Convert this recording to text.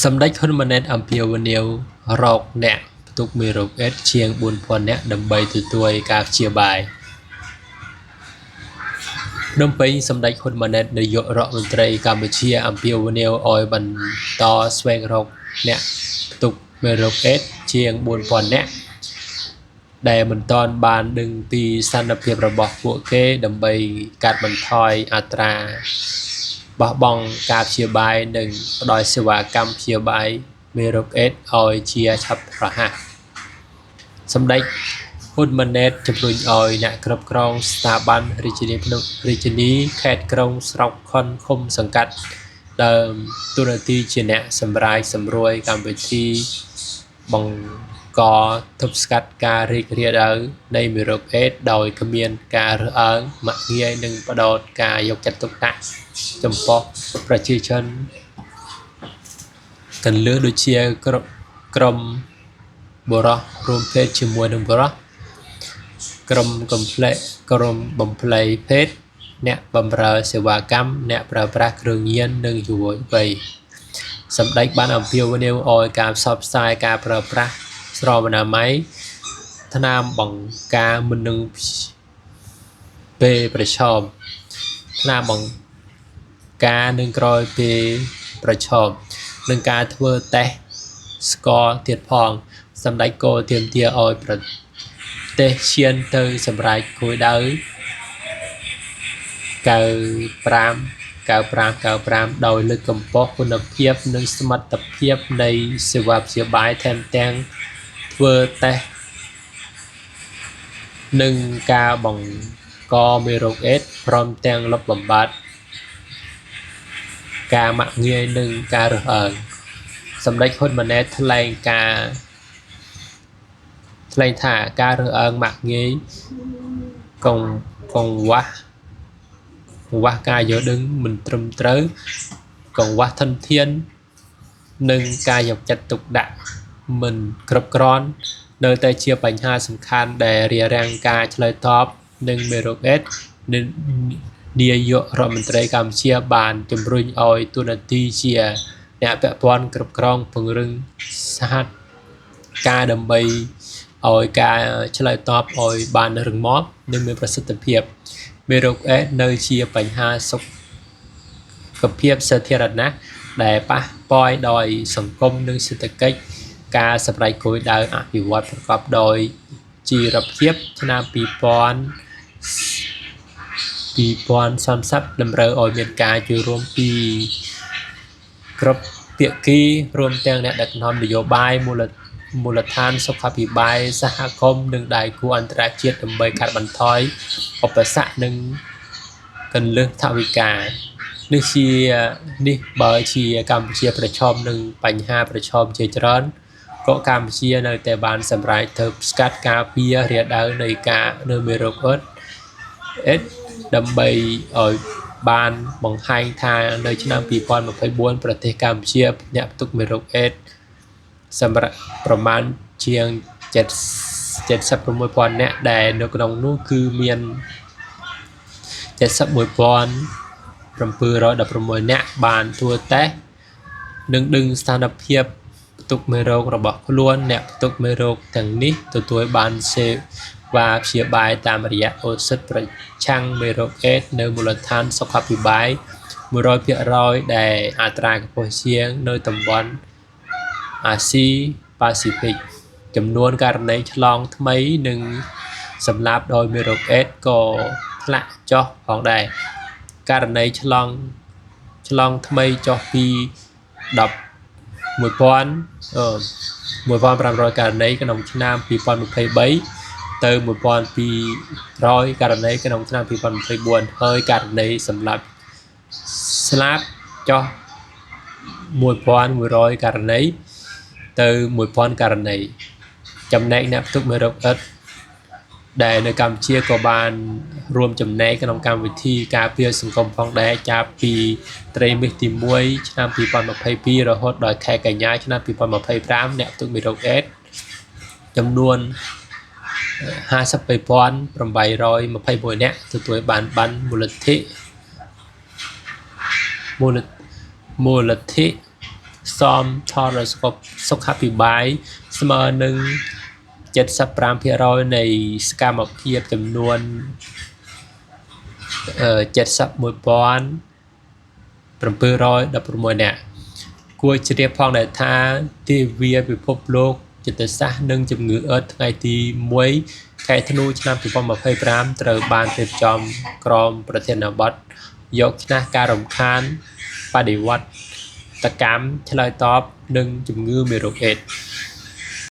សម្ដេចហ៊ុនម៉ាណែតអំពាវនាវរកអ្នកផ្ទុកមេរោគអេដស៍ជាង 4,000 នាក់ដើម្បីទទួលការព្យាបាលភ្នំពេញសម្ដេចហ៊ុនម៉ាណែតនាយករដ្ឋមន្ត្រីកម្ពុជាអំពាវនាវឲ្យបន្តស្វែងរកអ្នកផ្ទុកមេរោគអេដស៍ជាង 4,000 នាក់ដែលមិនទាន់បានដឹងពីស្ថានភាពរបស់ពួកគេដើម្បីកាត់បន្ថយអត្រាបោះបង់ការព្យាបាលនិងផ្តល់សេវាកម្មព្យាបាលមេរោគអេដស៍ឲ្យជាឆាប់រហ័សសម្ដេចហ៊ុនម៉ាណែតជំរុញឲ្យអ្នកគ្រប់គ្រងស្ថាប័នរាជធានីខេត្តក្រុងស្រុកខណ្ឌឃុំសង្កាត់ដើមតួនាទីជាអ្នកសម្រាយសម្រួលកម្មវិធីបង្កទប់ស្កាត់ការរីករាលដាលនៃមេរោគអេដស៍ដោយគ្មានការរើសអើងមាក់ងាយនិងផ្ដោតការយកចិត្តទុកដាក់ចំពោះប្រជាជនកន្លឹះដូចជាក្រុមបុរសរួមភេទជាមួយនឹងបុរសក្រុមបំភ្លៃភេទអ្នកបម្រើសេវាកម្មអ្នកប្រើប្រាស់គ្រឿងញៀននិងយុវវ័យសម្ដេចបានអំពាវនាវឲ្យការផ្សព្វផ្សាយការប្រើប្រាស់ស្រោមអនាម័យថ្នាំបង្ការមុននឹងពេលប្រឈមថ្នាំបង្ការនឹងក្រោយពេលប្រឈមនឹងការធ្វើតេស្តស្ករទៀតផងសម្ដេចក៏ទាមទារឲ្យប្រទេសឈានទៅសម្រេចគោលដៅ95ដោយលើកកម្ពស់គុណភាពនិងសមត្ថភាពនៃសេវាព្យាបាលថែមទាំងធ្វើតេស្តនិងការបង្កមេរោគអេដស៍ព្រមទាំងលុបបំបាត់ការមាក់ងាយនិងការរើសអើងសម្ដេចហ៊ុនម៉ាណែតថ្លែងថាការរើសអើងមាក់ងាយកង្វះការយល់ដឹងមិនត្រឹមត្រូវកង្វះធនធាននិងការយកចិត្តទុកដាក់មិនគ្រប់គ្រាន់នៅតែជាបញ្ហាសំខាន់ដែលរារាំងការឆ្លើយតបនឹងមេរោគអេដស៍នាយករដ្ឋមន្ត្រីកម្ពុជាបានជំរុញឲ្យតួនាទីជាអ្នកពាក់ព័ន្ធគ្រប់គ្រងពង្រឹងសហការដើម្បីឲ្យការឆ្លើយតបឲ្យបានរឹងមាំនិងមានប្រសិទ្ធភាពមេរោគអេដស៍នៅជាបញ្ហាសុខភាពសាធារណៈដែលប៉ះពាល់ដល់សង្គមនិងសេដ្ឋកិច្ចការសម្រេចគោលដៅអភិវឌ្ឍប្រកបដោយចីរភាពឆ្នាំ2030តម្រូវឲ្យមានការចូលរួមពីគ្រប់ភាគីរួមទាំងអ្នកដឹកនាំនយោបាយមូលដ្ឋានសុខាភិបាលសហគមន៍និងដៃគូអន្តរជាតិដើម្បីកាត់បន្ថយឧបសគ្គនិងគន្លឹះថវិកានេះបើជាកម្ពុជាប្រឈមនឹងបញ្ហាប្រឈមជាច្រើនក៏កម្ពុជានៅតែបានសម្រេចទើបស្កាត់ការពាររាលដាលនៃមេរោគអេដស៍ដើម្បីឲ្យបានបង្ហាញថានៅឆ្នាំ2024ប្រទេសកម្ពុជាអ្នកផ្ទុកមេរោគអេដស៍សម្រាប់ប្រមាណជាង76,000 នាក់ដែលនៅក្នុងនោះគឺមាន71,716 នាក់បានធ្វើតេស្តនិងដឹងស្ថានភាពផ្ទុកមេរោគរបស់ខ្លួនអ្នកផ្ទុកមេរោគទាំងនេះទទួលបានសេវាព្យាបាលតាមរយៈឱសថប្រឆាំងមេរោគអេដស៍នៅមូលដ្ឋានសុខាភិបាល 100% ដែលអត្រាខ្ពស់ជាងនៅតំបន់អាស៊ីប៉ាស៊ីហ្វិកចំនួនករណីឆ្លងថ្មីនិងសម្លាប់ដោយមេរោគអេដស៍ក៏ធ្លាក់ចុះផងដែរករណីឆ្លងថ្មីចុះពី11,500 ករណីក្នុងឆ្នាំ2023ទៅ 1,200 ករណីក្នុងឆ្នាំ2024ហើយករណីសម្លាប់ស្លាប់ចុះ 1,100 ករណីទៅ 1,000 ករណីចំណែកអ្នកផ្ទុកមេរោគអេដស៍ដែលនៅកម្ពុជាក៏បានរួមចំណែកក្នុងកម្មវិធីការពារសង្គមផងដែរចាប់ពីត្រីមាសទី1ឆ្នាំ2022រហូតដល់ខែកញ្ញាឆ្នាំ2025អ្នកផ្ទុកមេរោគអេដស៍ចំនួន52,821 នាក់ទទួលបានមូលនិធិ សំថនសុខភិបាលស្មើនឹង 75% នៃសកម្មភាពចំនួន 71,716 នាក់គួរជ្រាបផងដែរថាទិវាពិភពលោកចិត្តសាស្ត្រនិងជំងឺអឺតថ្ងៃទី1 ខែធ្នូឆ្នាំ2025ត្រូវបានរៀបចំក្រោមប្រធានបទយកឈ្នះការរំខានបដិវត្តកម្មឆ្លើយតបនឹងជំងឺមេរោគអេដស៍